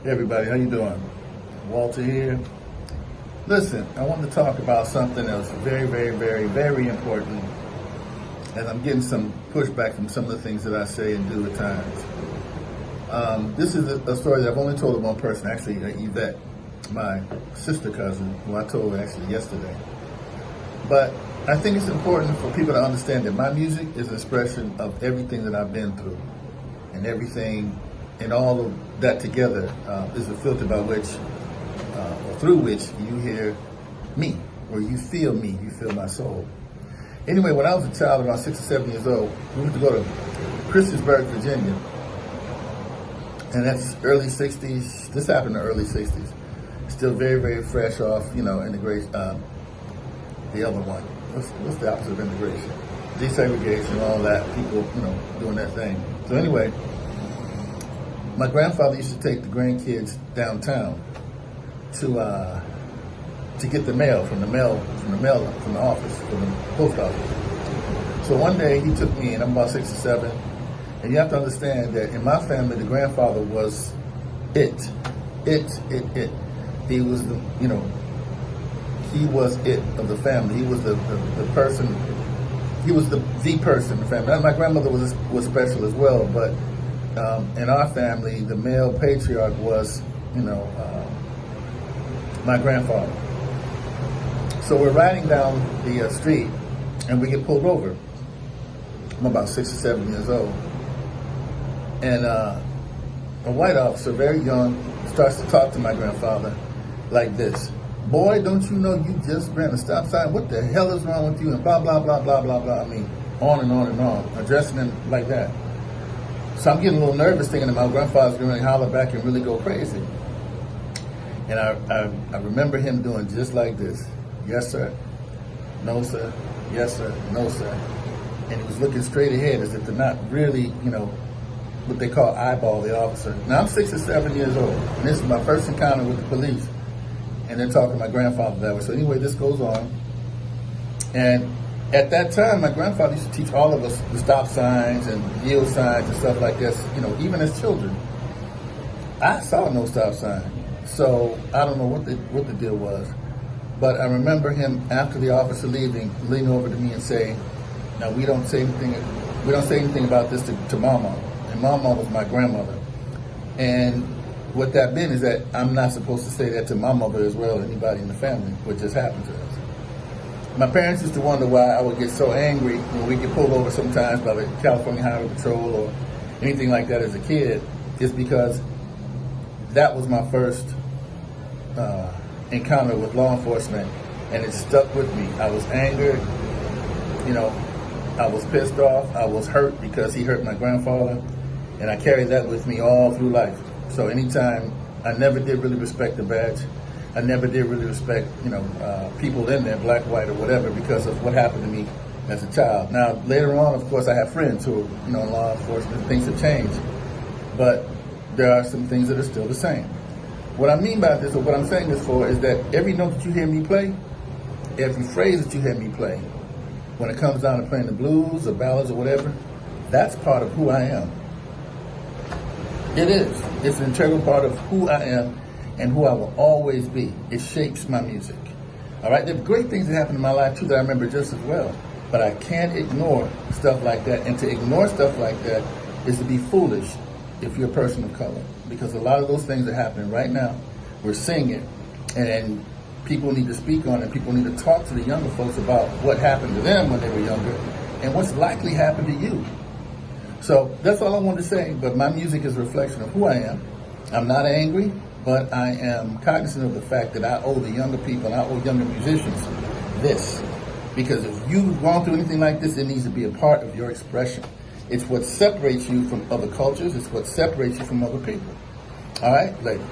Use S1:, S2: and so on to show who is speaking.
S1: Hey everybody, how you doing? Walter here. Listen, I want to talk about something that's very important, and I'm getting some pushback from some of the things that I say and do at times. This is a story that I've only told to one person, actually, Yvette, my sister cousin, who I told actually yesterday. But I think it's important for people to understand that my music is an expression of everything that I've been through, and everything, and all of that together is a filter by which, or through which, you hear me, or you feel my soul. Anyway, when I was a child, around 6 or 7 years old, we went to go to Christiansburg, Virginia, and that's early 60s. This happened in the early 60s. Still very fresh off, integration. The other one, what's the opposite of integration? Desegregation, all that, people, doing that thing. So anyway, my grandfather used to take the grandkids downtown to get the mail from the office, from the post office. So one day he took me, and I'm about 6 or 7, and you have to understand that in my family, the grandfather was it. He was he was it of the family. He was the person. He was the person in the family. My grandmother was special as well, but in our family, the male patriarch was, my grandfather. So we're riding down the street, and we get pulled over. I'm about 6 or 7 years old, and a white officer, very young, starts to talk to my grandfather like this: "Boy, don't you know you just ran a stop sign? What the hell is wrong with you?" And blah blah blah blah blah blah. I mean, on and on, addressing him like that. So I'm getting a little nervous, thinking that my grandfather's going to holler back and really go crazy. And I remember him doing just like this: "Yes, sir. No, sir. Yes, sir. No, sir." And he was looking straight ahead as if to not really, what they call eyeball the officer. Now I'm 6 or 7 years old, and this is my first encounter with the police. And they're talking to my grandfather that way. So anyway, this goes on. And at that time, my grandfather used to teach all of us the stop signs and yield signs and stuff like this, even as children. I saw no stop sign. So I don't know what the deal was. But I remember him, after the officer leaving, leaning over to me and saying, "Now we don't say anything about this to Mama." And Mama was my grandmother. And what that meant is that I'm not supposed to say that to my mother as well, or anybody in the family, what just happened to us. My parents used to wonder why I would get so angry when we get pulled over sometimes by the California Highway Patrol or anything like that as a kid. It's because that was my first encounter with law enforcement, and it stuck with me. I was angered, I was pissed off, I was hurt because he hurt my grandfather, and I carried that with me all through life. So anytime, I never did really respect the badge. I never did really respect, people in there, black, white, or whatever, because of what happened to me as a child. Now, later on, of course, I have friends who are, in law enforcement. Things have changed. But there are some things that are still the same. What I mean by this, or what I'm saying this for, is that every note that you hear me play, every phrase that you hear me play, when it comes down to playing the blues or ballads or whatever, that's part of who I am. It is. It's an integral part of who I am and who I will always be. It shapes my music. All right? There are great things that happen in my life, too, that I remember just as well. But I can't ignore stuff like that. And to ignore stuff like that is to be foolish if you're a person of color. Because a lot of those things are happening right now. We're seeing it. And people need to speak on it. People need to talk to the younger folks about what happened to them when they were younger and what's likely happened to you. So that's all I wanted to say, but my music is a reflection of who I am. I'm not angry, but I am cognizant of the fact that I owe the younger people, and I owe younger musicians this. Because if you've gone through anything like this, it needs to be a part of your expression. It's what separates you from other cultures. It's what separates you from other people. All right? Later.